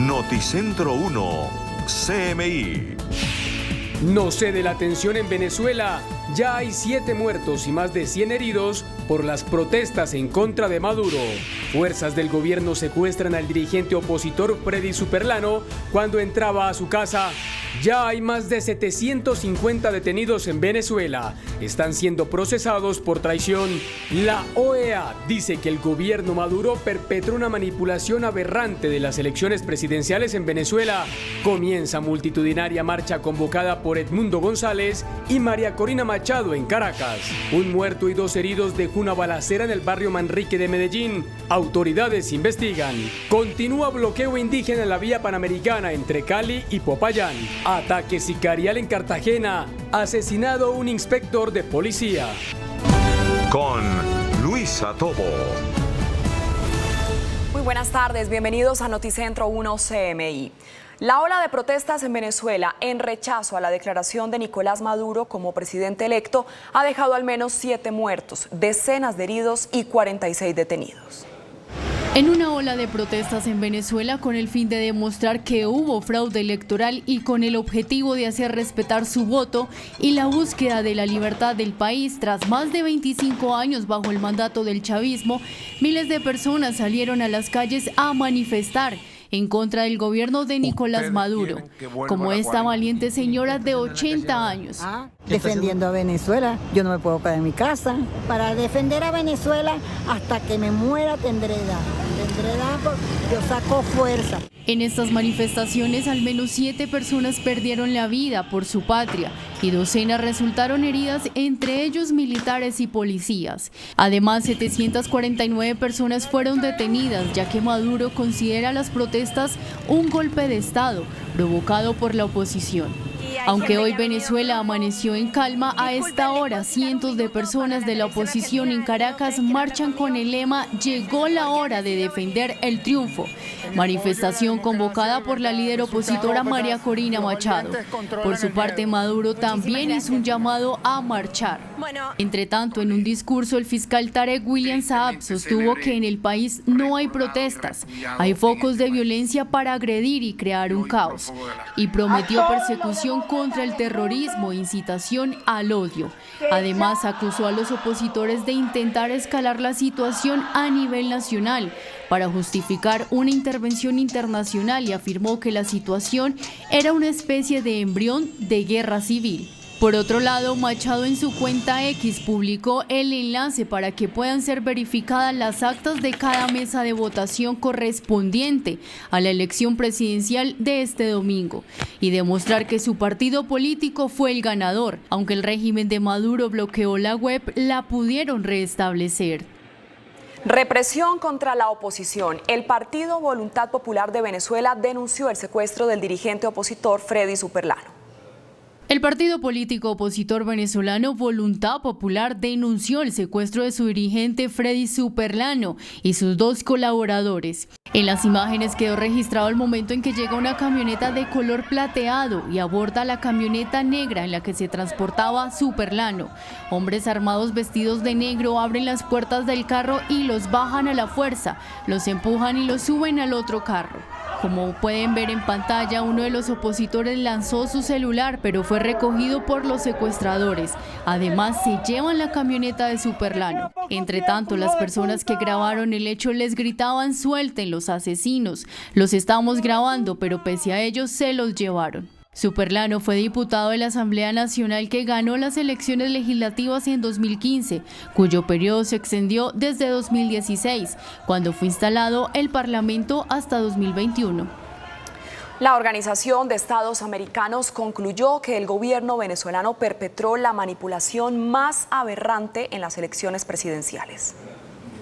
Noticentro 1, CMI. No cede la tensión en Venezuela. Ya hay 7 muertos y más de 100 heridos por las protestas en contra de Maduro. Fuerzas del gobierno secuestran al dirigente opositor Freddy Superlano cuando entraba a su casa. Ya hay más de 750 detenidos en Venezuela. Están siendo procesados por traición. La OEA dice que el gobierno Maduro perpetró una manipulación aberrante de las elecciones presidenciales en Venezuela. Comienza multitudinaria marcha convocada por Edmundo González y María Corina Machado en Caracas. Un muerto y 2 heridos dejó una balacera en el barrio Manrique de Medellín. Autoridades investigan. Continúa bloqueo indígena en la vía panamericana entre Cali y Popayán. Ataque sicarial en Cartagena. Asesinado un inspector de policía. Con Luisa Tobo. Muy buenas tardes, bienvenidos a Noticentro 1 CMI. La ola de protestas en Venezuela en rechazo a la declaración de Nicolás Maduro como presidente electo ha dejado al menos 7 muertos, decenas de heridos y 46 detenidos. En una ola de protestas en Venezuela con el fin de demostrar que hubo fraude electoral y con el objetivo de hacer respetar su voto y la búsqueda de la libertad del país tras más de 25 años bajo el mandato del chavismo, miles de personas salieron a las calles a manifestar en contra del gobierno de Nicolás Maduro, como esta valiente señora de 80 años. Defendiendo a Venezuela, yo no me puedo quedar en mi casa. Para defender a Venezuela, hasta que me muera tendré edad. Yo saco fuerza. En estas manifestaciones, al menos 7 personas perdieron la vida por su patria y docenas resultaron heridas, entre ellos militares y policías. Además, 749 personas fueron detenidas, ya que Maduro considera las protestas un golpe de Estado provocado por la oposición. Aunque hoy Venezuela amaneció en calma, a esta hora cientos de personas de la oposición en Caracas marchan con el lema "Llegó la hora de defender el triunfo", manifestación convocada por la líder opositora María Corina Machado. Por su parte, Maduro también hizo un llamado a marchar. Entre tanto, en un discurso, el fiscal Tarek William Saab sostuvo que en el país no hay protestas, hay focos de violencia para agredir y crear un caos, y prometió persecución contra el terrorismo e incitación al odio. Además, acusó a los opositores de intentar escalar la situación a nivel nacional para justificar una intervención internacional y afirmó que la situación era una especie de embrión de guerra civil. Por otro lado, Machado en su cuenta X publicó el enlace para que puedan ser verificadas las actas de cada mesa de votación correspondiente a la elección presidencial de este domingo y demostrar que su partido político fue el ganador. Aunque el régimen de Maduro bloqueó la web, la pudieron restablecer. Represión contra la oposición. El Partido Voluntad Popular de Venezuela denunció el secuestro del dirigente opositor Freddy Superlano. El partido político opositor venezolano Voluntad Popular denunció el secuestro de su dirigente Freddy Superlano y sus 2 colaboradores. En las imágenes quedó registrado el momento en que llega una camioneta de color plateado y aborda la camioneta negra en la que se transportaba Superlano. Hombres armados vestidos de negro abren las puertas del carro y los bajan a la fuerza, los empujan y los suben al otro carro. Como pueden ver en pantalla, uno de los opositores lanzó su celular, pero fue recogido por los secuestradores. Además, se llevan la camioneta de Superlano. Entre tanto, las personas que grabaron el hecho les gritaban: "Suelten los asesinos, los estamos grabando", pero pese a ellos se los llevaron. Superlano fue diputado de la Asamblea Nacional que ganó las elecciones legislativas en 2015, cuyo periodo se extendió desde 2016, cuando fue instalado el Parlamento, hasta 2021. La Organización de Estados Americanos concluyó que el gobierno venezolano perpetró la manipulación más aberrante en las elecciones presidenciales.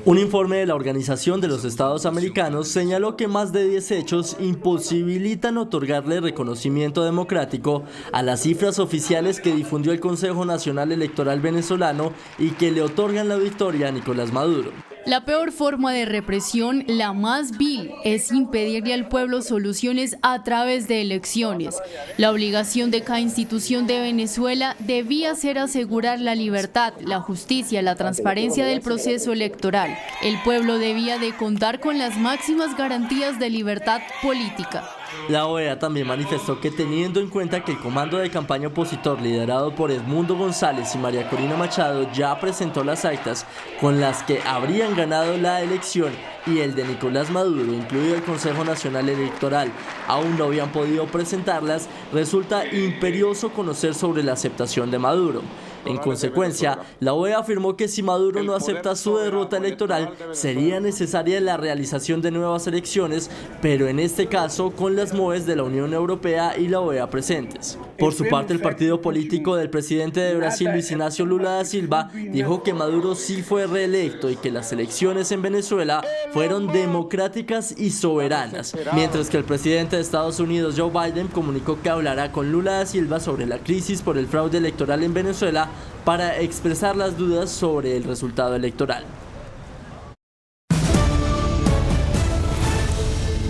Un informe de la Organización de los Estados Americanos señaló que más de 10 hechos imposibilitan otorgarle reconocimiento democrático a las cifras oficiales que difundió el Consejo Nacional Electoral venezolano y que le otorgan la victoria a Nicolás Maduro. La peor forma de represión, la más vil, es impedirle al pueblo soluciones a través de elecciones. La obligación de cada institución de Venezuela debía ser asegurar la libertad, la justicia, la transparencia del proceso electoral. El pueblo debía de contar con las máximas garantías de libertad política. La OEA también manifestó que, teniendo en cuenta que el comando de campaña opositor liderado por Edmundo González y María Corina Machado ya presentó las actas con las que habrían ganado la elección y el de Nicolás Maduro, incluido el Consejo Nacional Electoral, aún no habían podido presentarlas, resulta imperioso conocer sobre la aceptación de Maduro. En consecuencia, la OEA afirmó que si Maduro no acepta su derrota electoral, sería necesaria la realización de nuevas elecciones, pero en este caso con las MOEs de la Unión Europea y la OEA presentes. Por su parte, el partido político del presidente de Brasil, Luis Ignacio Lula da Silva, dijo que Maduro sí fue reelecto y que las elecciones en Venezuela fueron democráticas y soberanas, mientras que el presidente de Estados Unidos, Joe Biden, comunicó que hablará con Lula da Silva sobre la crisis por el fraude electoral en Venezuela para expresar las dudas sobre el resultado electoral.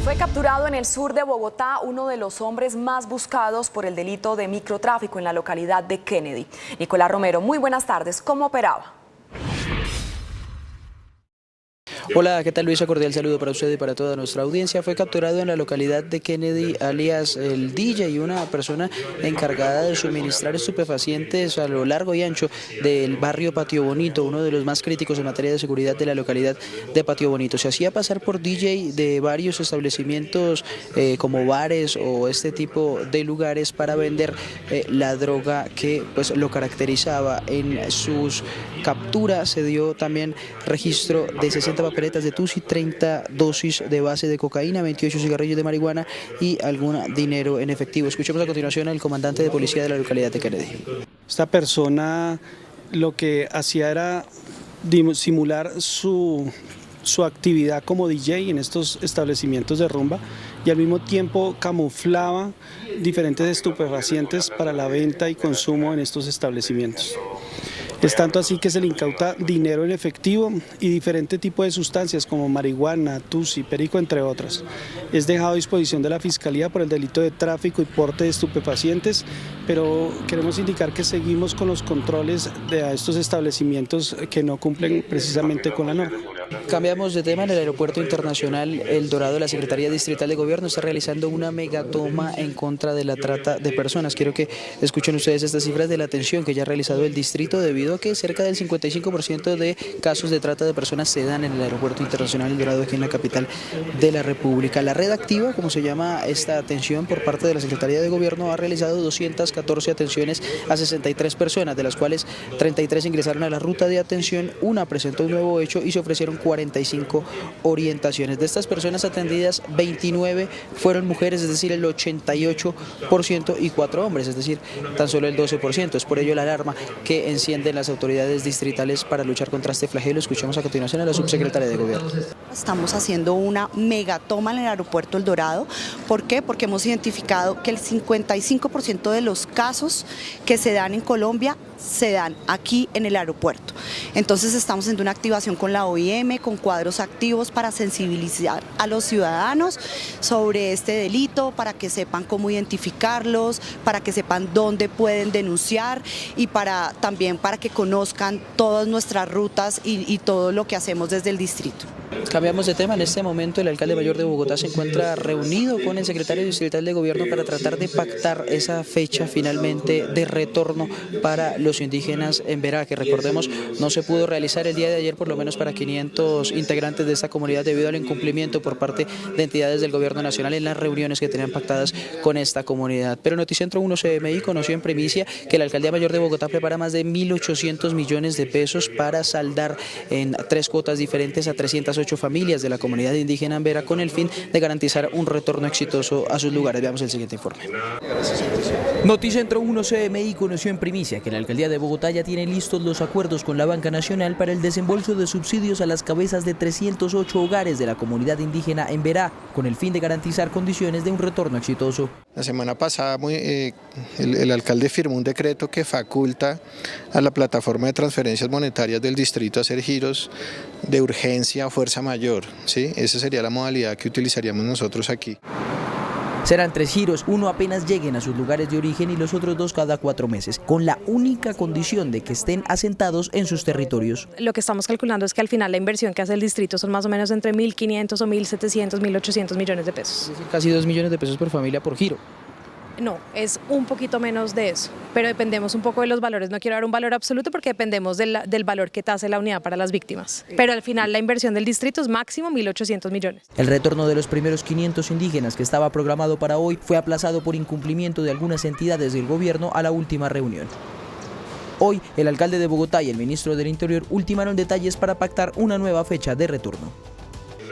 Fue capturado en el sur de Bogotá uno de los hombres más buscados por el delito de microtráfico en la localidad de Kennedy. Nicolás Romero, muy buenas tardes. ¿Cómo operaba? Hola, ¿qué tal Luisa? Cordial saludo para usted y para toda nuestra audiencia. Fue capturado en la localidad de Kennedy, alias el DJ, y una persona encargada de suministrar estupefacientes a lo largo y ancho del barrio Patio Bonito, uno de los más críticos en materia de seguridad de la localidad de Patio Bonito. Se hacía pasar por DJ de varios establecimientos como bares o este tipo de lugares para vender la droga que pues lo caracterizaba. En sus capturas se dio también registro de 60 papeletas de tusi, 30 dosis de base de cocaína, 28 cigarrillos de marihuana y algún dinero en efectivo. Escuchemos a continuación al comandante de policía de la localidad de Kennedy. Esta persona lo que hacía era simular su actividad como DJ en estos establecimientos de rumba y al mismo tiempo camuflaba diferentes estupefacientes para la venta y consumo en estos establecimientos. Es tanto así que se le incauta dinero en efectivo y diferente tipo de sustancias como marihuana, tusi, perico, entre otras. Es dejado a disposición de la Fiscalía por el delito de tráfico y porte de estupefacientes, pero queremos indicar que seguimos con los controles de estos establecimientos que no cumplen precisamente con la norma. Cambiamos de tema. En el aeropuerto internacional El Dorado, la Secretaría Distrital de Gobierno está realizando una megatoma en contra de la trata de personas. Quiero que escuchen ustedes estas cifras de la atención que ya ha realizado el distrito, debido a que cerca del 55% de casos de trata de personas se dan en el aeropuerto internacional El Dorado, aquí en la capital de la República. La red activa, como se llama esta atención por parte de la Secretaría de Gobierno, ha realizado 214 atenciones a 63 personas, de las cuales 33 ingresaron a la ruta de atención, una presentó un nuevo hecho y se ofrecieron 45 orientaciones. De estas personas atendidas, 29 fueron mujeres, es decir, el 88%, y 4 hombres, es decir, tan solo el 12%. Es por ello la alarma que encienden las autoridades distritales para luchar contra este flagelo. Escuchamos a continuación a la subsecretaria de Gobierno. Estamos haciendo una megatoma en el aeropuerto El Dorado. ¿Por qué? Porque hemos identificado que el 55% de los casos que se dan en Colombia se dan aquí en el aeropuerto. Entonces estamos haciendo una activación con la OIM, con cuadros activos para sensibilizar a los ciudadanos sobre este delito, para que sepan cómo identificarlos, para que sepan dónde pueden denunciar y también para que conozcan todas nuestras rutas y todo lo que hacemos desde el distrito. Cambiamos de tema. En este momento el alcalde mayor de Bogotá se encuentra reunido con el secretario distrital de Gobierno para tratar de pactar esa fecha finalmente de retorno para los indígenas en Verá, que recordemos no se pudo realizar el día de ayer, por lo menos para 500 integrantes de esta comunidad, debido al incumplimiento por parte de entidades del Gobierno nacional en las reuniones que tenían pactadas con esta comunidad. Pero Noticentro 1 CMI conoció en primicia que la alcaldía mayor de Bogotá prepara más de 1.800 millones de pesos para saldar en 3 cuotas diferentes a 308 familias de la comunidad indígena en Vera, con el fin de garantizar un retorno exitoso a sus lugares. Veamos el siguiente informe. Noticentro 1 CMI conoció en primicia que la alcaldía de Bogotá ya tiene listos los acuerdos con la Banca Nacional para el desembolso de subsidios a las cabezas de 308 hogares de la comunidad indígena en Verá, con el fin de garantizar condiciones de un retorno exitoso. La semana pasada el alcalde firmó un decreto que faculta a la plataforma de transferencias monetarias del distrito a hacer giros de urgencia o fuerza mayor, ¿sí? Esa sería la modalidad que utilizaríamos nosotros aquí. Serán 3 giros, uno apenas lleguen a sus lugares de origen y los otros 2 cada 4 meses, con la única condición de que estén asentados en sus territorios. Lo que estamos calculando es que al final la inversión que hace el distrito son más o menos entre 1.500 o 1.700, 1.800 millones de pesos. Es decir, casi 2 millones de pesos por familia por giro. No, es un poquito menos de eso, pero dependemos un poco de los valores. No quiero dar un valor absoluto porque dependemos del valor que tase la unidad para las víctimas. Pero al final la inversión del distrito es máximo 1.800 millones. El retorno de los primeros 500 indígenas que estaba programado para hoy fue aplazado por incumplimiento de algunas entidades del gobierno a la última reunión. Hoy, el alcalde de Bogotá y el ministro del Interior ultimaron detalles para pactar una nueva fecha de retorno.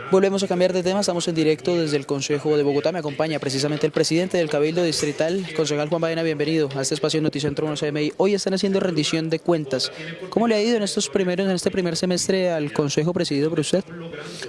Volvemos a cambiar de tema, estamos en directo desde el Consejo de Bogotá, me acompaña precisamente el presidente del Cabildo Distrital, concejal Juan Baena, bienvenido a este espacio de Noticentro 1 CMI. Hoy están haciendo rendición de cuentas. ¿Cómo le ha ido en este primer semestre al Consejo presidido por usted?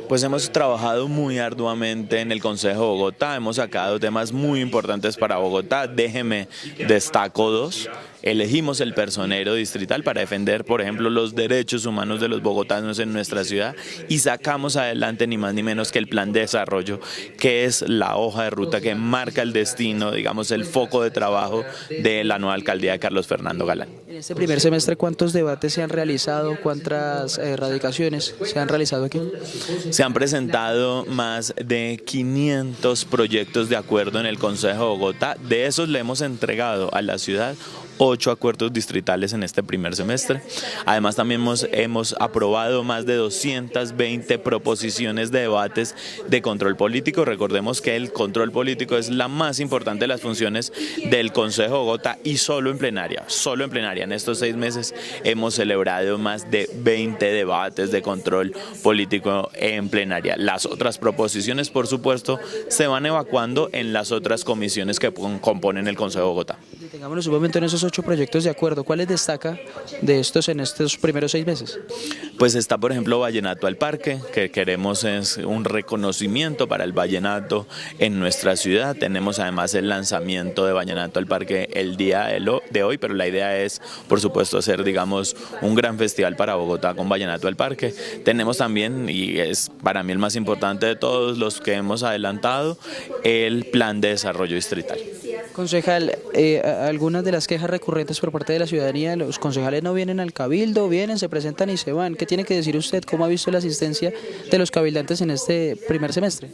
Pues hemos trabajado muy arduamente en el Consejo de Bogotá, hemos sacado temas muy importantes para Bogotá, déjeme destaco 2. Elegimos el personero distrital para defender, por ejemplo, los derechos humanos de los bogotanos en nuestra ciudad y sacamos adelante ni más ni menos que el plan de desarrollo, que es la hoja de ruta que marca el destino, digamos, el foco de trabajo de la nueva alcaldía de Carlos Fernando Galán. En este primer semestre, ¿cuántos debates se han realizado? ¿Cuántas radicaciones se han realizado aquí? Se han presentado más de 500 proyectos de acuerdo en el Consejo de Bogotá. De esos le hemos entregado a la ciudad 8 acuerdos distritales en este primer semestre. Además también hemos aprobado más de 220 proposiciones de debates de control político. Recordemos que el control político es la más importante de las funciones del Consejo de Bogotá y solo en plenaria. En estos 6 meses hemos celebrado más de 20 debates de control político en plenaria. Las otras proposiciones, por supuesto, se van evacuando en las otras comisiones que componen el Consejo de Bogotá. Tengámonos un momento en esos 8 proyectos de acuerdo. ¿Cuáles destaca de estos en estos primeros 6 meses? Pues está, por ejemplo, Vallenato al Parque, que queremos es un reconocimiento para el vallenato en nuestra ciudad. Tenemos además el lanzamiento de Vallenato al Parque el día de hoy, pero la idea es, por supuesto, hacer, digamos, un gran festival para Bogotá con Vallenato al Parque. Tenemos también, y es para mí el más importante de todos los que hemos adelantado, el plan de desarrollo distrital. Concejal, algunas de las quejas recurrentes por parte de la ciudadanía, los concejales no vienen al cabildo, vienen, se presentan y se van. ¿Qué tiene que decir usted? ¿Cómo ha visto la asistencia de los cabildantes en este primer semestre?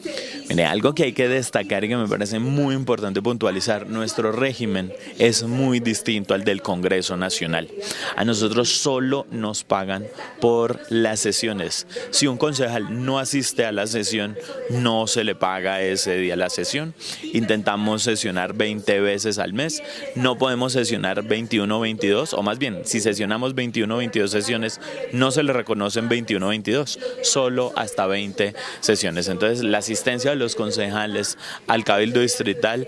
Mire, algo que hay que destacar y que me parece muy importante puntualizar, nuestro régimen es muy distinto al del Congreso Nacional. A nosotros solo nos pagan por las sesiones. Si un concejal no asiste a la sesión, no se le paga ese día la sesión. Intentamos sesionar 20 veces al mes, no podemos sesionar 21 o 22, o más bien, si sesionamos 21 o 22 sesiones, no se le reconocen 21 o 22, solo hasta 20 sesiones. Entonces, la asistencia de los concejales al Cabildo Distrital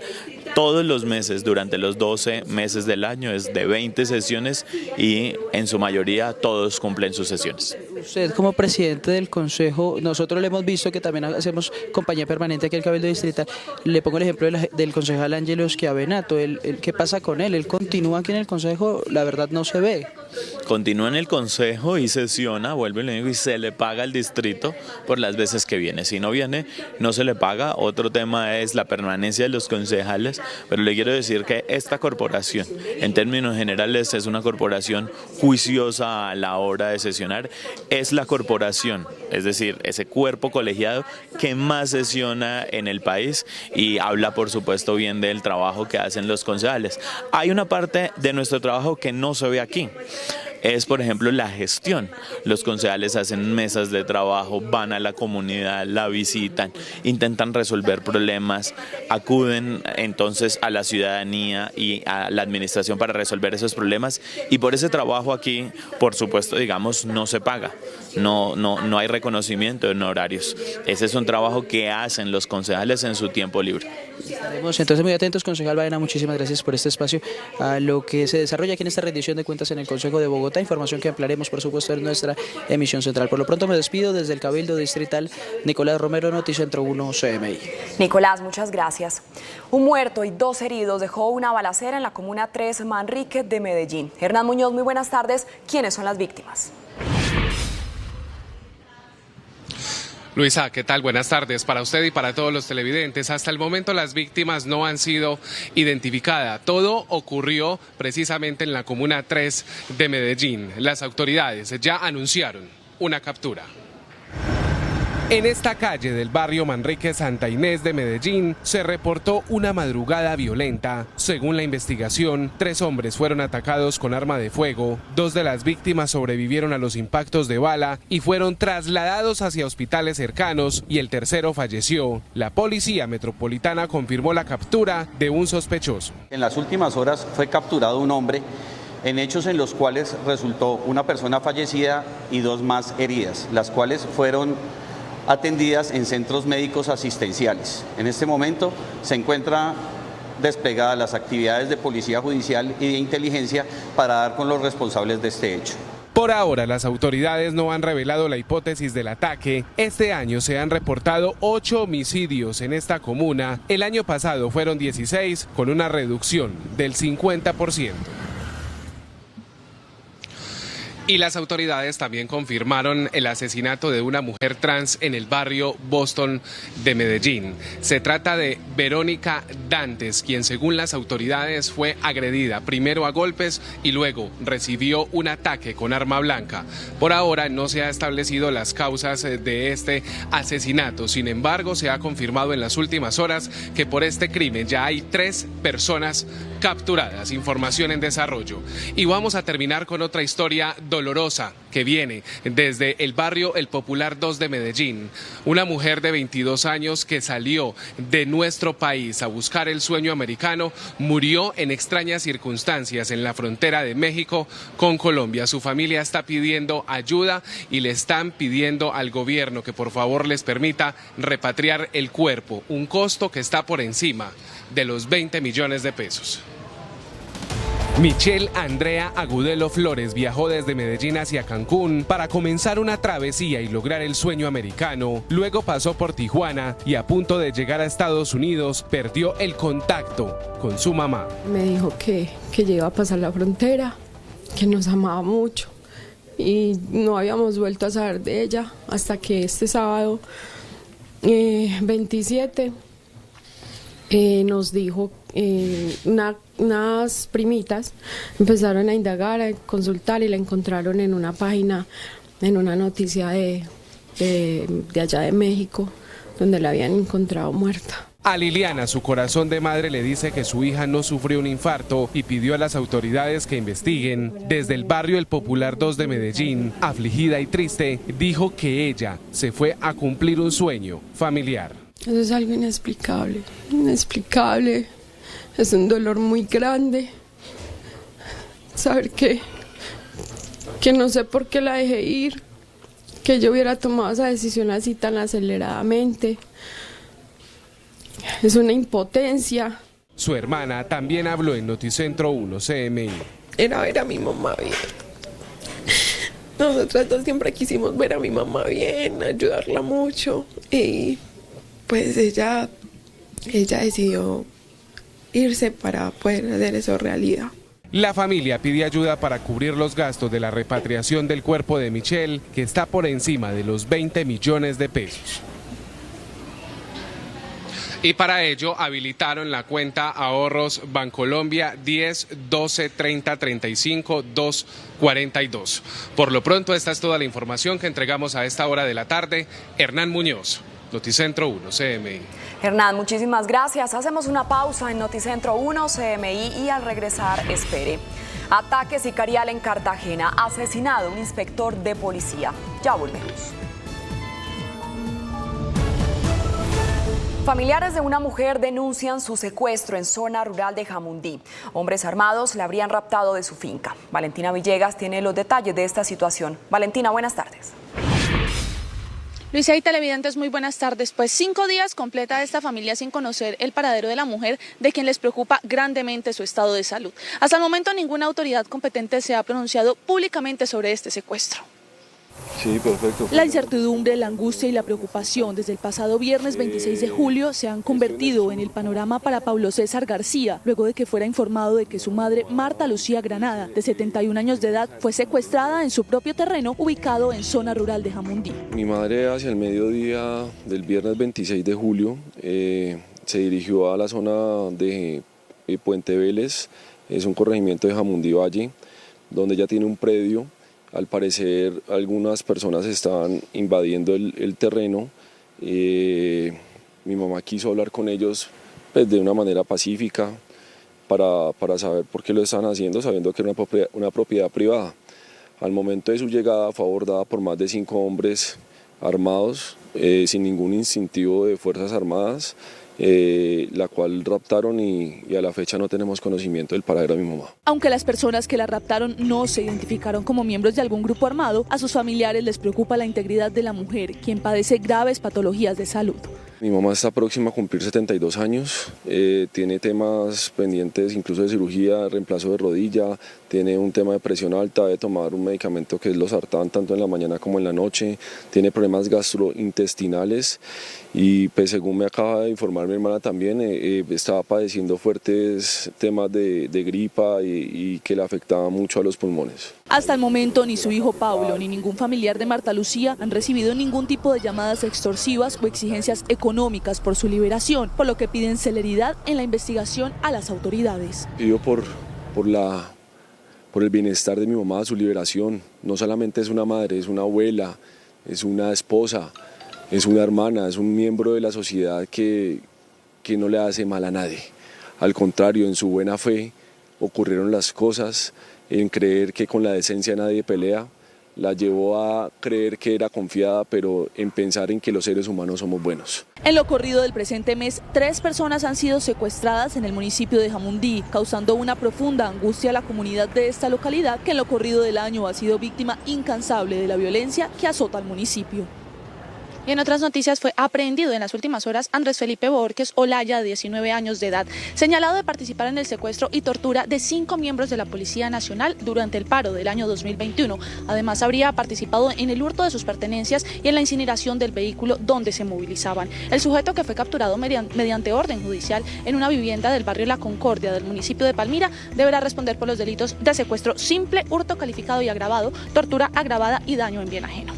todos los meses, durante los 12 meses del año, es de 20 sesiones y en su mayoría todos cumplen sus sesiones. Usted como presidente del Consejo, nosotros le hemos visto que también hacemos compañía permanente aquí al Cabildo Distrital. Le pongo el ejemplo del concejal Ángelo Schiavenato. ¿Qué pasa con él? Él continúa aquí en el Consejo, la verdad no se ve. Continúa en el Consejo y sesiona, vuelve y le digo, y se le paga al distrito por las veces que viene. Si no viene, no se le paga. Otro tema es la permanencia de los concejales, pero le quiero decir que esta corporación, en términos generales, es una corporación juiciosa a la hora de sesionar. Es la corporación, es decir, ese cuerpo colegiado que más sesiona en el país y habla, por supuesto, bien del trabajo que hacen los concejales. Hay una parte de nuestro trabajo que no se ve aquí. Es, por ejemplo, la gestión. Los concejales hacen mesas de trabajo, van a la comunidad, la visitan, intentan resolver problemas, acuden entonces a la ciudadanía y a la administración para resolver esos problemas y por ese trabajo aquí, por supuesto, digamos, no se paga. No hay reconocimiento en horarios. Ese es un trabajo que hacen los concejales en su tiempo libre. Estaremos entonces muy atentos, concejal Baena, muchísimas gracias por este espacio a lo que se desarrolla aquí en esta rendición de cuentas en el Consejo de Bogotá, información que ampliaremos por supuesto en nuestra emisión central. Por lo pronto me despido desde el Cabildo Distrital, Nicolás Romero, Noticentro 1 CMI. Nicolás, muchas gracias. Un muerto y 2 heridos dejó una balacera en la comuna 3 Manrique de Medellín. Hernán Muñoz, muy buenas tardes. ¿Quiénes son las víctimas? Luisa, ¿qué tal? Buenas tardes para usted y para todos los televidentes. Hasta el momento las víctimas no han sido identificadas. Todo ocurrió precisamente en la Comuna 3 de Medellín. Las autoridades ya anunciaron una captura. En esta calle del barrio Manrique Santa Inés de Medellín se reportó una madrugada violenta. Según la investigación, 3 hombres fueron atacados con arma de fuego. 2 de las víctimas sobrevivieron a los impactos de bala y fueron trasladados hacia hospitales cercanos y el tercero falleció. La policía metropolitana confirmó la captura de un sospechoso. En las últimas horas fue capturado un hombre en hechos en los cuales resultó una persona fallecida y 2 más heridas, las cuales fueron atendidas en centros médicos asistenciales. En este momento se encuentran desplegadas las actividades de policía judicial y de inteligencia para dar con los responsables de este hecho. Por ahora, las autoridades no han revelado la hipótesis del ataque. Este año se han reportado 8 homicidios en esta comuna. El año pasado fueron 16, con una reducción del 50%. Y las autoridades también confirmaron el asesinato de una mujer trans en el barrio Boston de Medellín. Se trata de Verónica Dantes, quien según las autoridades fue agredida primero a golpes y luego recibió un ataque con arma blanca. Por ahora no se ha establecido las causas de este asesinato. Sin embargo, se ha confirmado en las últimas horas que por este crimen ya hay 3 personas capturadas. Información en desarrollo. Y vamos a terminar con otra historia dolorosa que viene desde el barrio El Popular 2 de Medellín. Una mujer de 22 años que salió de nuestro país a buscar el sueño americano murió en extrañas circunstancias en la frontera de México con Colombia. Su familia está pidiendo ayuda y le están pidiendo al gobierno que por favor les permita repatriar el cuerpo, un costo que está por encima de los 20 millones de pesos. Michelle Andrea Agudelo Flores viajó desde Medellín hacia Cancún para comenzar una travesía y lograr el sueño americano. Luego pasó por Tijuana y a punto de llegar a Estados Unidos perdió el contacto con su mamá. Me dijo que iba a pasar la frontera, que nos amaba mucho y no habíamos vuelto a saber de ella hasta que este sábado 27 nos dijo unas primitas empezaron a indagar, a consultar y la encontraron en una página, en una noticia de allá de México, donde la habían encontrado muerta. A Liliana, su corazón de madre le dice que su hija no sufrió un infarto y pidió a las autoridades que investiguen. Desde el barrio El Popular 2 de Medellín, afligida y triste, dijo que ella se fue a cumplir un sueño familiar. Eso es algo inexplicable, inexplicable. Es un dolor muy grande. Saber que no sé por qué la dejé ir, que yo hubiera tomado esa decisión así tan aceleradamente. Es una impotencia. Su hermana también habló en Noticentro 1 CMI. Era ver a mi mamá bien. Nosotras dos siempre quisimos ver a mi mamá bien, ayudarla mucho. Y pues ella decidió irse para poder hacer eso realidad. La familia pide ayuda para cubrir los gastos de la repatriación del cuerpo de Michelle, que está por encima de los 20 millones de pesos. Y para ello habilitaron la cuenta ahorros Bancolombia 10 12 30 35 242. Por lo pronto esta es toda la información que entregamos a esta hora de la tarde. Hernán Muñoz, Noticentro 1 CMI. Hernán, muchísimas gracias. Hacemos una pausa en Noticentro 1 CMI y al regresar espere. Ataque sicarial en Cartagena, asesinado un inspector de policía. Ya volvemos. Familiares de una mujer denuncian su secuestro en zona rural de Jamundí. Hombres armados la habrían raptado de su finca. Valentina Villegas tiene los detalles de esta situación. Valentina, buenas tardes. Luisa y televidentes, muy buenas tardes. Pues 5 días completa esta familia sin conocer el paradero de la mujer, de quien les preocupa grandemente su estado de salud. Hasta el momento ninguna autoridad competente se ha pronunciado públicamente sobre este secuestro. Sí, perfecto. La incertidumbre, la angustia y la preocupación desde el pasado viernes 26 de julio se han convertido en el panorama para Pablo César García, luego de que fuera informado de que su madre, Marta Lucía Granada, de 71 años de edad, fue secuestrada en su propio terreno ubicado en zona rural de Jamundí. Mi madre hacia el mediodía del viernes 26 de julio se dirigió a la zona de Puente Vélez, es un corregimiento de Jamundí Valle, donde ella tiene un predio. Al parecer algunas personas estaban invadiendo el terreno. Mi mamá quiso hablar con ellos pues, de una manera pacífica para saber por qué lo estaban haciendo, sabiendo que era una propiedad privada. Al momento de su llegada fue abordada por más de 5 hombres armados, sin ningún instintivo de Fuerzas Armadas, la cual raptaron y a la fecha no tenemos conocimiento del paradero de mi mamá. Aunque las personas que la raptaron no se identificaron como miembros de algún grupo armado, a sus familiares les preocupa la integridad de la mujer, quien padece graves patologías de salud. Mi mamá está próxima a cumplir 72 años, tiene temas pendientes incluso de cirugía, reemplazo de rodilla, tiene un tema de presión alta, debe tomar un medicamento que es losartán tanto en la mañana como en la noche, tiene problemas gastrointestinales y pues según me acaba de informar mi hermana también, estaba padeciendo fuertes temas de gripa y que le afectaba mucho a los pulmones. Hasta el momento ni su hijo Pablo ni ningún familiar de Marta Lucía han recibido ningún tipo de llamadas extorsivas o exigencias económicas por su liberación, por lo que piden celeridad en la investigación a las autoridades. Pido por el bienestar de mi mamá, su liberación. No solamente es una madre, es una abuela, es una esposa, es una hermana, es un miembro de la sociedad que no le hace mal a nadie. Al contrario, en su buena fe ocurrieron las cosas, en creer que con la decencia nadie pelea, la llevó a creer que era confiada, pero en pensar en que los seres humanos somos buenos. En lo corrido del presente mes, 3 personas han sido secuestradas en el municipio de Jamundí, causando una profunda angustia a la comunidad de esta localidad, que en lo corrido del año ha sido víctima incansable de la violencia que azota al municipio. Y en otras noticias fue aprehendido en las últimas horas Andrés Felipe Borges Olaya, de 19 años de edad, señalado de participar en el secuestro y tortura de 5 miembros de la Policía Nacional durante el paro del año 2021. Además, habría participado en el hurto de sus pertenencias y en la incineración del vehículo donde se movilizaban. El sujeto, que fue capturado mediante orden judicial en una vivienda del barrio La Concordia del municipio de Palmira, deberá responder por los delitos de secuestro simple, hurto calificado y agravado, tortura agravada y daño en bien ajeno.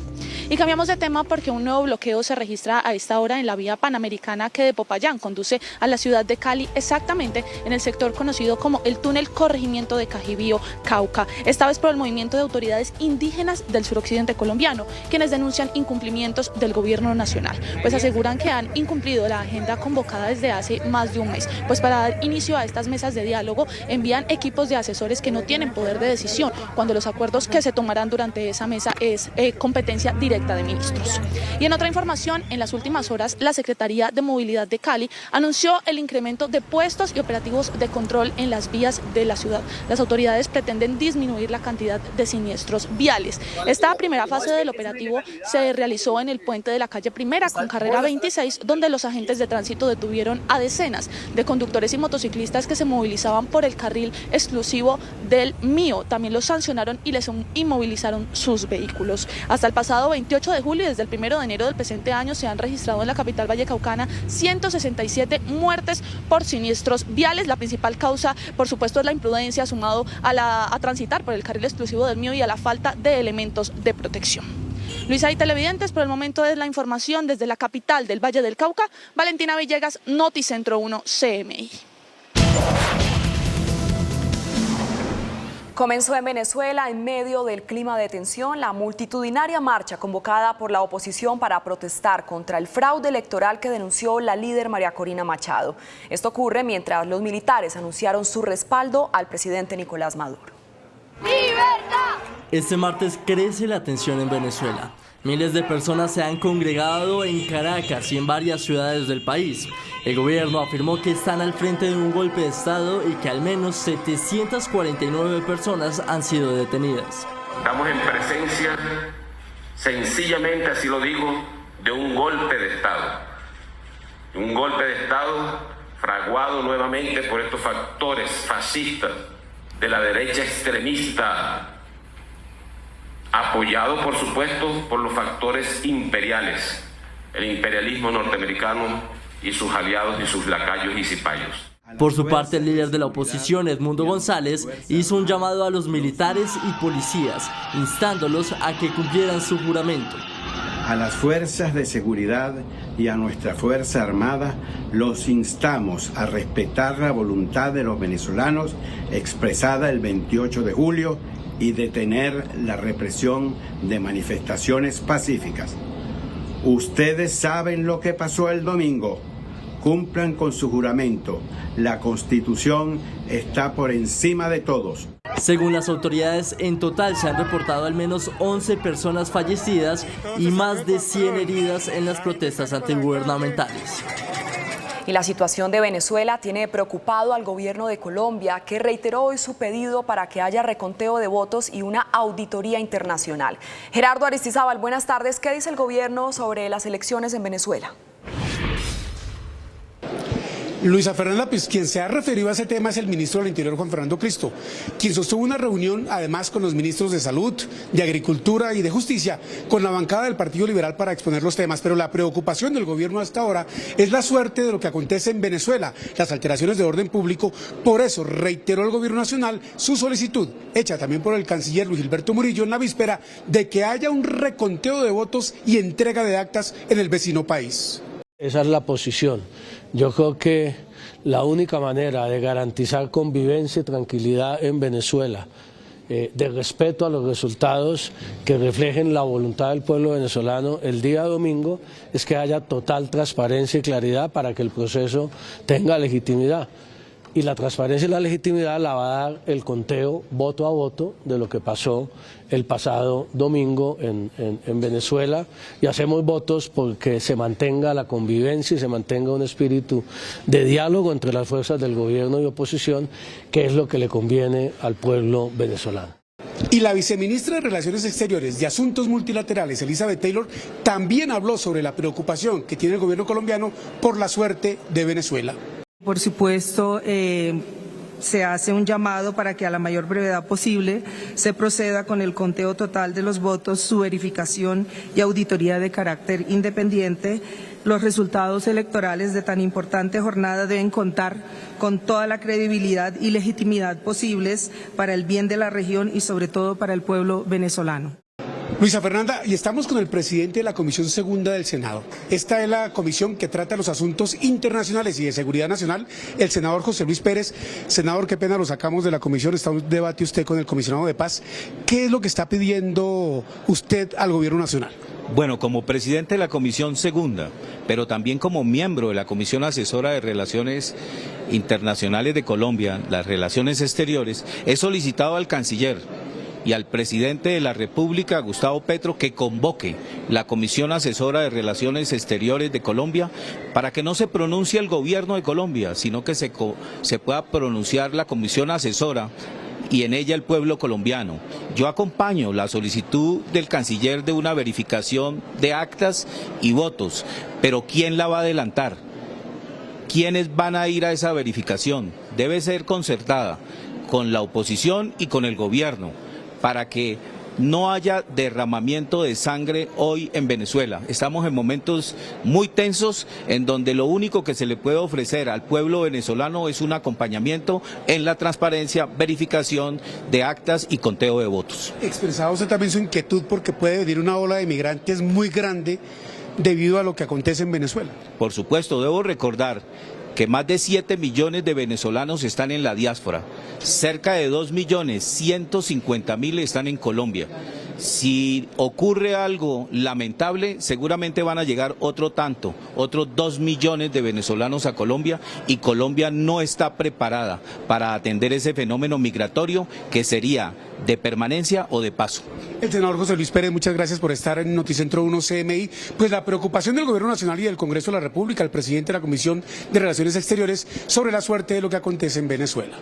Y cambiamos de tema porque un nuevo bloqueo se registra a esta hora en la vía panamericana que de Popayán conduce a la ciudad de Cali, exactamente en el sector conocido como el túnel Corregimiento de Cajibío, Cauca. Esta vez por el movimiento de autoridades indígenas del suroccidente colombiano, quienes denuncian incumplimientos del gobierno nacional, pues aseguran que han incumplido la agenda convocada desde hace más de un mes. Pues para dar inicio a estas mesas de diálogo envían equipos de asesores que no tienen poder de decisión, cuando los acuerdos que se tomarán durante esa mesa es competencia directa de ministros. Y en otra información, en las últimas horas, la Secretaría de Movilidad de Cali anunció el incremento de puestos y operativos de control en las vías de la ciudad. Las autoridades pretenden disminuir la cantidad de siniestros viales. Esta primera fase del operativo se realizó en el puente de la calle Primera con carrera 26, donde los agentes de tránsito detuvieron a decenas de conductores y motociclistas que se movilizaban por el carril exclusivo del Mío. También los sancionaron y les inmovilizaron sus vehículos. Hasta el pasado 28 de julio y desde el 1 de enero del presente año se han registrado en la capital vallecaucana 167 muertes por siniestros viales. La principal causa, por supuesto, es la imprudencia, sumado a transitar por el carril exclusivo del Mío y a la falta de elementos de protección. Luisa y televidentes, por el momento es la información desde la capital del Valle del Cauca. Valentina Villegas, Noticentro 1 CMI. Comenzó en Venezuela, en medio del clima de tensión, la multitudinaria marcha convocada por la oposición para protestar contra el fraude electoral que denunció la líder María Corina Machado. Esto ocurre mientras los militares anunciaron su respaldo al presidente Nicolás Maduro. ¡Libertad! Este martes crece la tensión en Venezuela. Miles de personas se han congregado en Caracas y en varias ciudades del país. El gobierno afirmó que están al frente de un golpe de Estado y que al menos 749 personas han sido detenidas. Estamos en presencia, sencillamente así lo digo, de un golpe de Estado. Un golpe de Estado fraguado nuevamente por estos factores fascistas de la derecha extremista, apoyado por supuesto por los factores imperiales, el imperialismo norteamericano y sus aliados y sus lacayos y cipayos. Por su parte, el líder de la oposición, Edmundo González, hizo un llamado a los militares y policías, instándolos a que cumplieran su juramento. A las fuerzas de seguridad y a nuestra Fuerza Armada los instamos a respetar la voluntad de los venezolanos expresada el 28 de julio y detener la represión de manifestaciones pacíficas. Ustedes saben lo que pasó el domingo. Cumplan con su juramento. La Constitución está por encima de todos. Según las autoridades, en total se han reportado al menos 11 personas fallecidas y más de 100 heridas en las protestas antigubernamentales. Y la situación de Venezuela tiene preocupado al gobierno de Colombia, que reiteró hoy su pedido para que haya reconteo de votos y una auditoría internacional. Gerardo Aristizábal, buenas tardes. ¿Qué dice el gobierno sobre las elecciones en Venezuela? Luisa Fernanda, pues quien se ha referido a ese tema es el ministro del Interior, Juan Fernando Cristo, quien sostuvo una reunión además con los ministros de Salud, de Agricultura y de Justicia, con la bancada del Partido Liberal para exponer los temas. Pero la preocupación del gobierno hasta ahora es la suerte de lo que acontece en Venezuela, las alteraciones de orden público. Por eso reiteró el gobierno nacional su solicitud, hecha también por el canciller Luis Gilberto Murillo en la víspera, de que haya un reconteo de votos y entrega de actas en el vecino país. Esa es la posición. Yo creo que la única manera de garantizar convivencia y tranquilidad en Venezuela, de respeto a los resultados que reflejen la voluntad del pueblo venezolano el día domingo, es que haya total transparencia y claridad para que el proceso tenga legitimidad. Y la transparencia y la legitimidad la va a dar el conteo voto a voto de lo que pasó el pasado domingo en Venezuela, y hacemos votos porque se mantenga la convivencia y se mantenga un espíritu de diálogo entre las fuerzas del gobierno y oposición, que es lo que le conviene al pueblo venezolano. Y la viceministra de Relaciones Exteriores y Asuntos Multilaterales, Elizabeth Taylor, también habló sobre la preocupación que tiene el gobierno colombiano por la suerte de Venezuela. Por supuesto, se hace un llamado para que a la mayor brevedad posible se proceda con el conteo total de los votos, su verificación y auditoría de carácter independiente. Los resultados electorales de tan importante jornada deben contar con toda la credibilidad y legitimidad posibles para el bien de la región y sobre todo para el pueblo venezolano. Luisa Fernanda, y estamos con el presidente de la Comisión Segunda del Senado. Esta es la comisión que trata los asuntos internacionales y de seguridad nacional, el senador José Luis Pérez. Senador, qué pena, lo sacamos de la comisión, está un debate usted con el comisionado de paz. ¿Qué es lo que está pidiendo usted al gobierno nacional? Bueno, como presidente de la Comisión Segunda, pero también como miembro de la Comisión Asesora de Relaciones Internacionales de Colombia, las Relaciones Exteriores, he solicitado al canciller y al presidente de la República, Gustavo Petro, que convoque la Comisión Asesora de Relaciones Exteriores de Colombia para que no se pronuncie el gobierno de Colombia, sino que se pueda pronunciar la Comisión Asesora y en ella el pueblo colombiano. Yo acompaño la solicitud del canciller de una verificación de actas y votos, pero ¿quién la va a adelantar? ¿Quiénes van a ir a esa verificación? Debe ser concertada con la oposición y con el gobierno, para que no haya derramamiento de sangre hoy en Venezuela. Estamos en momentos muy tensos en donde lo único que se le puede ofrecer al pueblo venezolano es un acompañamiento en la transparencia, verificación de actas y conteo de votos. Expresaba usted también su inquietud porque puede venir una ola de migrantes muy grande debido a lo que acontece en Venezuela. Por supuesto, debo recordar que más de 7 millones de venezolanos están en la diáspora, cerca de 2.150.000 están en Colombia. Si ocurre algo lamentable, seguramente van a llegar otros 2 millones de venezolanos a Colombia, y Colombia no está preparada para atender ese fenómeno migratorio que sería de permanencia o de paso. El senador José Luis Pérez, muchas gracias por estar en Noticentro 1 CMI. Pues la preocupación del Gobierno Nacional y del Congreso de la República, el presidente de la Comisión de Relaciones Exteriores, sobre la suerte de lo que acontece en Venezuela.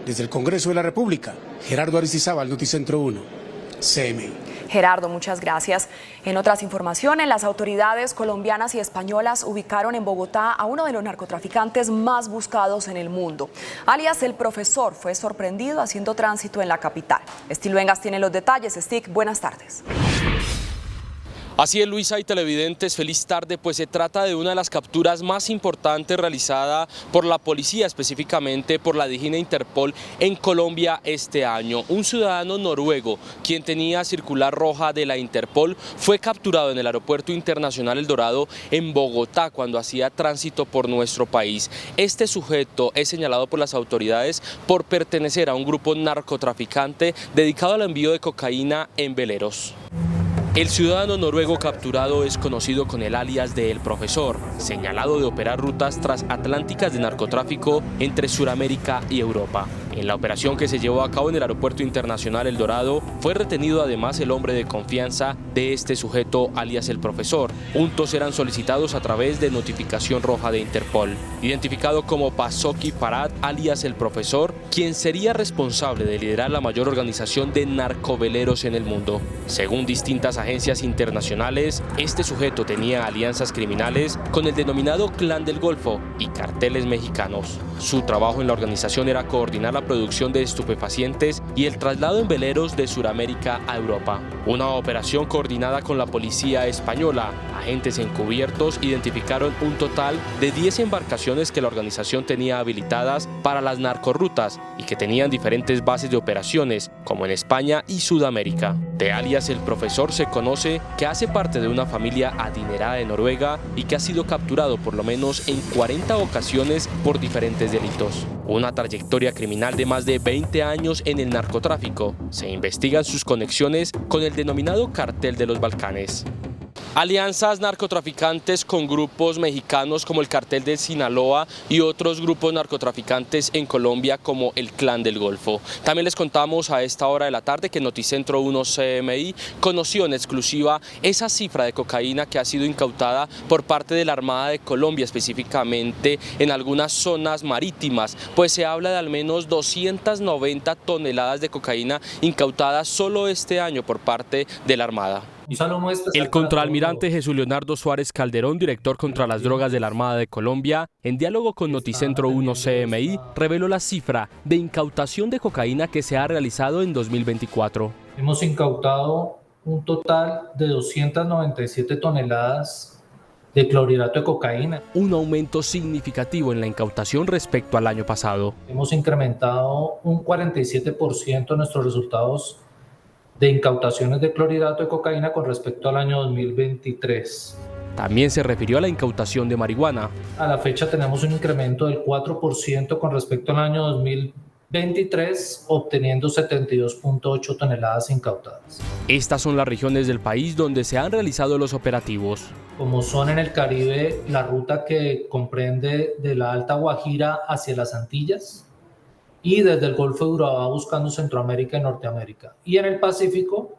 Desde el Congreso de la República, Gerardo Aristizábal, Noticentro 1 CMI. Gerardo, muchas gracias. En otras informaciones, las autoridades colombianas y españolas ubicaron en Bogotá a uno de los narcotraficantes más buscados en el mundo. Alias El Profesor fue sorprendido haciendo tránsito en la capital. Steve Luengas tiene los detalles. Steve, buenas tardes. Así es, Luisa y televidentes, feliz tarde, pues se trata de una de las capturas más importantes realizada por la policía, específicamente por la DIJÍN Interpol en Colombia este año. Un ciudadano noruego, quien tenía circular roja de la Interpol, fue capturado en el Aeropuerto Internacional El Dorado en Bogotá cuando hacía tránsito por nuestro país. Este sujeto es señalado por las autoridades por pertenecer a un grupo narcotraficante dedicado al envío de cocaína en veleros. El ciudadano noruego capturado es conocido con el alias de El Profesor, señalado de operar rutas transatlánticas de narcotráfico entre Sudamérica y Europa. En la operación que se llevó a cabo en el Aeropuerto Internacional El Dorado, fue retenido además el hombre de confianza de este sujeto, alias El Profesor. Juntos eran solicitados a través de notificación roja de Interpol. Identificado como Pasoki Farad, alias El Profesor, quien sería responsable de liderar la mayor organización de narcoveleros en el mundo. Según distintas agencias internacionales, este sujeto tenía alianzas criminales con el denominado Clan del Golfo y carteles mexicanos. Su trabajo en la organización era coordinar la producción de estupefacientes y el traslado en veleros de Sudamérica a Europa. Una operación coordinada con la policía española. Agentes encubiertos identificaron un total de 10 embarcaciones que la organización tenía habilitadas para las narcorrutas y que tenían diferentes bases de operaciones, como en España y Sudamérica. De alias El Profesor se conoce que hace parte de una familia adinerada de Noruega y que ha sido capturado por lo menos en 40 ocasiones por diferentes delitos. Una trayectoria criminal de más de 20 años en el narcotráfico. Se investigan sus conexiones con el denominado Cartel de los Balcanes. Alianzas narcotraficantes con grupos mexicanos como el Cartel de Sinaloa y otros grupos narcotraficantes en Colombia como el Clan del Golfo. También les contamos a esta hora de la tarde que Noticentro 1 CMI conoció en exclusiva esa cifra de cocaína que ha sido incautada por parte de la Armada de Colombia, específicamente en algunas zonas marítimas, pues se habla de al menos 290 toneladas de cocaína incautadas solo este año por parte de la Armada. El contraalmirante Jesús Leonardo Suárez Calderón, director contra las drogas de la Armada de Colombia, en diálogo con Noticentro 1 CMI, reveló la cifra de incautación de cocaína que se ha realizado en 2024. Hemos incautado un total de 297 toneladas de clorhidrato de cocaína. Un aumento significativo en la incautación respecto al año pasado. Hemos incrementado un 47% nuestros resultados de incautaciones de clorhidrato de cocaína con respecto al año 2023. También se refirió a la incautación de marihuana. A la fecha tenemos un incremento del 4% con respecto al año 2023, obteniendo 72.8 toneladas incautadas. Estas son las regiones del país donde se han realizado los operativos. Como son en el Caribe, la ruta que comprende de la Alta Guajira hacia las Antillas, y desde el Golfo de Urabá buscando Centroamérica y Norteamérica. Y en el Pacífico,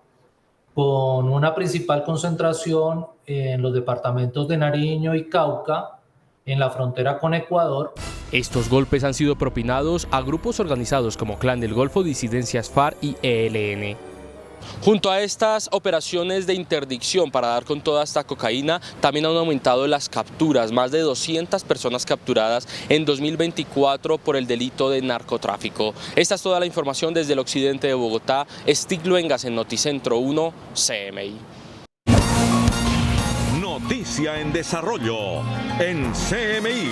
con una principal concentración en los departamentos de Nariño y Cauca, en la frontera con Ecuador. Estos golpes han sido propinados a grupos organizados como Clan del Golfo, disidencias FARC y ELN. Junto a estas operaciones de interdicción para dar con toda esta cocaína, también han aumentado las capturas, más de 200 personas capturadas en 2024 por el delito de narcotráfico. Esta es toda la información desde el occidente de Bogotá. Steve Luengas en Noticentro 1 CMI. Noticia en desarrollo en CMI.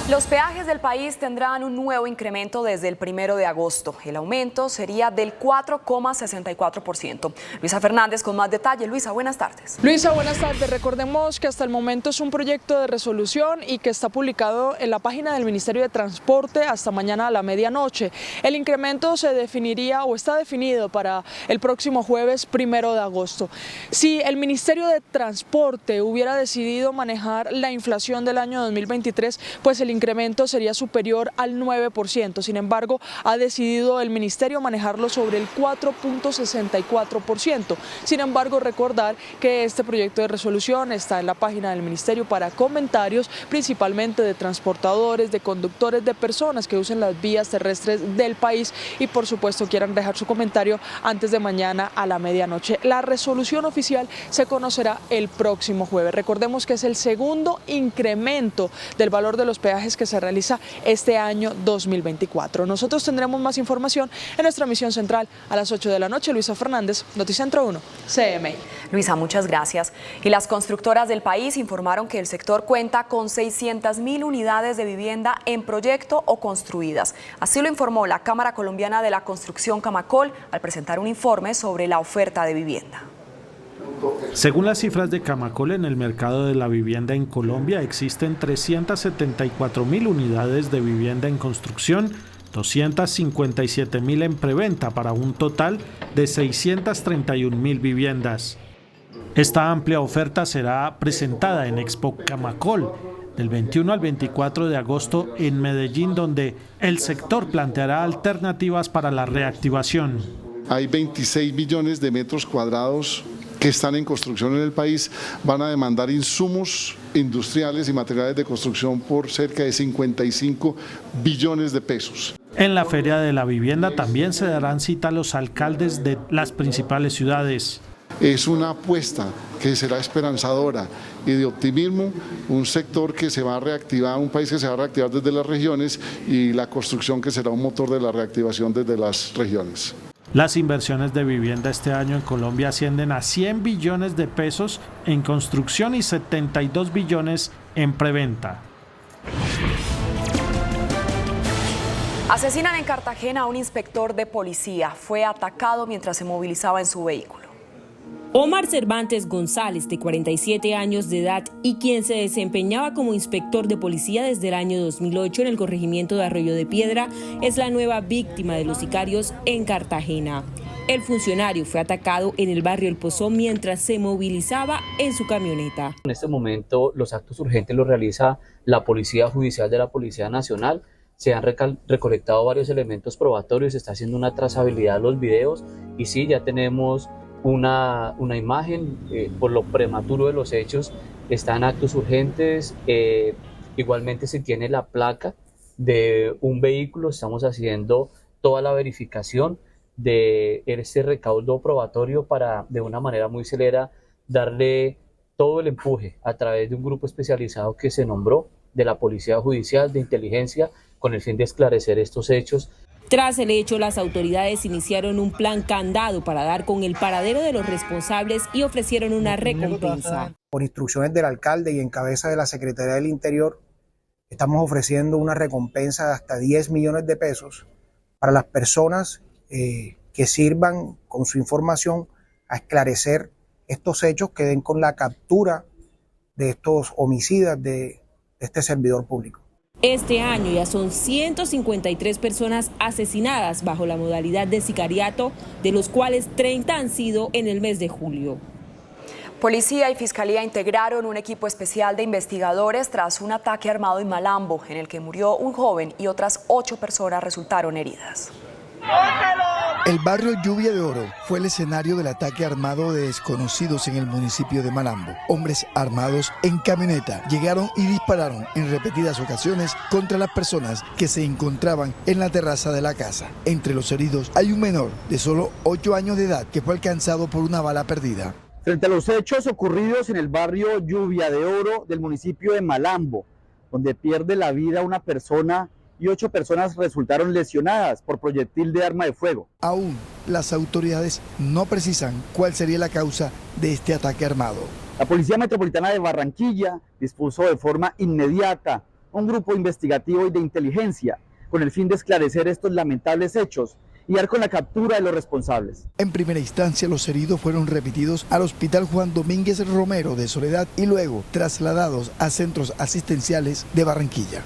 Los peajes del país tendrán un nuevo incremento desde el 1 de agosto. El aumento sería del 4,64%. Luisa Fernández con más detalle. Luisa, buenas tardes. Luisa, buenas tardes. Recordemos que hasta el momento es un proyecto de resolución y que está publicado en la página del Ministerio de Transporte hasta mañana a la medianoche. El incremento se definiría o está definido para el próximo jueves 1 de agosto. Si el Ministerio de Transporte hubiera decidido manejar la inflación del año 2023, pues el incremento sería superior al 9%. Sin embargo, ha decidido el ministerio manejarlo sobre el 4.64%. Sin embargo, recordar que este proyecto de resolución está en la página del ministerio para comentarios, principalmente de transportadores, de conductores, de personas que usen las vías terrestres del país y por supuesto quieran dejar su comentario antes de mañana a la medianoche. La resolución oficial se conocerá el próximo jueves. Recordemos que es el segundo incremento del valor de los peajes que se realiza este año 2024. Nosotros tendremos más información en nuestra emisión central a las 8 de la noche. Luisa Fernández, Noticentro 1, CMI. Luisa, muchas gracias. Y las constructoras del país informaron que el sector cuenta con 600.000 unidades de vivienda en proyecto o construidas. Así lo informó la Cámara Colombiana de la Construcción Camacol al presentar un informe sobre la oferta de vivienda. Según las cifras de Camacol, en el mercado de la vivienda en Colombia existen 374.000 unidades de vivienda en construcción, 257.000 en preventa para un total de 631.000 viviendas. Esta amplia oferta será presentada en Expo Camacol del 21 al 24 de agosto en Medellín, donde el sector planteará alternativas para la reactivación. Hay 26 millones de metros cuadrados que están en construcción en el país, van a demandar insumos industriales y materiales de construcción por cerca de 55 billones de pesos. En la Feria de la Vivienda también se darán cita a los alcaldes de las principales ciudades. Es una apuesta que será esperanzadora y de optimismo, un sector que se va a reactivar, un país que se va a reactivar desde las regiones y la construcción que será un motor de la reactivación desde las regiones. Las inversiones de vivienda este año en Colombia ascienden a 100 billones de pesos en construcción y 72 billones en preventa. Asesinan en Cartagena a un inspector de policía. Fue atacado mientras se movilizaba en su vehículo. Omar Cervantes González, de 47 años de edad y quien se desempeñaba como inspector de policía desde el año 2008 en el corregimiento de Arroyo de Piedra, es la nueva víctima de los sicarios en Cartagena. El funcionario fue atacado en el barrio El Pozón mientras se movilizaba en su camioneta. En este momento los actos urgentes los realiza la Policía Judicial de la Policía Nacional. Se han recolectado varios elementos probatorios, se está haciendo una trazabilidad de los videos y sí, ya tenemos una imagen. Por lo prematuro de los hechos están actos urgentes. Igualmente se tiene la placa de un vehículo. Estamos haciendo toda la verificación de este recaudo probatorio para de una manera muy celera darle todo el empuje a través de un grupo especializado que se nombró de la Policía Judicial de Inteligencia con el fin de esclarecer estos hechos. Tras el hecho, las autoridades iniciaron un plan candado para dar con el paradero de los responsables y ofrecieron una recompensa. Por instrucciones del alcalde y en cabeza de la Secretaría del Interior, estamos ofreciendo una recompensa de hasta 10 millones de pesos para las personas que sirvan con su información a esclarecer estos hechos, que den con la captura de estos homicidas de este servidor público. Este año ya son 153 personas asesinadas bajo la modalidad de sicariato, de los cuales 30 han sido en el mes de julio. Policía y Fiscalía integraron un equipo especial de investigadores tras un ataque armado en Malambo, en el que murió un joven y otras 8 personas resultaron heridas. El barrio Lluvia de Oro fue el escenario del ataque armado de desconocidos en el municipio de Malambo. Hombres armados en camioneta llegaron y dispararon en repetidas ocasiones contra las personas que se encontraban en la terraza de la casa. Entre los heridos hay un menor de solo 8 años de edad que fue alcanzado por una bala perdida. Frente a los hechos ocurridos en el barrio Lluvia de Oro del municipio de Malambo, donde pierde la vida una persona y 8 personas resultaron lesionadas por proyectil de arma de fuego. Aún las autoridades no precisan cuál sería la causa de este ataque armado. La Policía Metropolitana de Barranquilla dispuso de forma inmediata un grupo investigativo y de inteligencia con el fin de esclarecer estos lamentables hechos y dar con la captura de los responsables. En primera instancia, los heridos fueron remitidos al Hospital Juan Domínguez Romero de Soledad y luego trasladados a centros asistenciales de Barranquilla.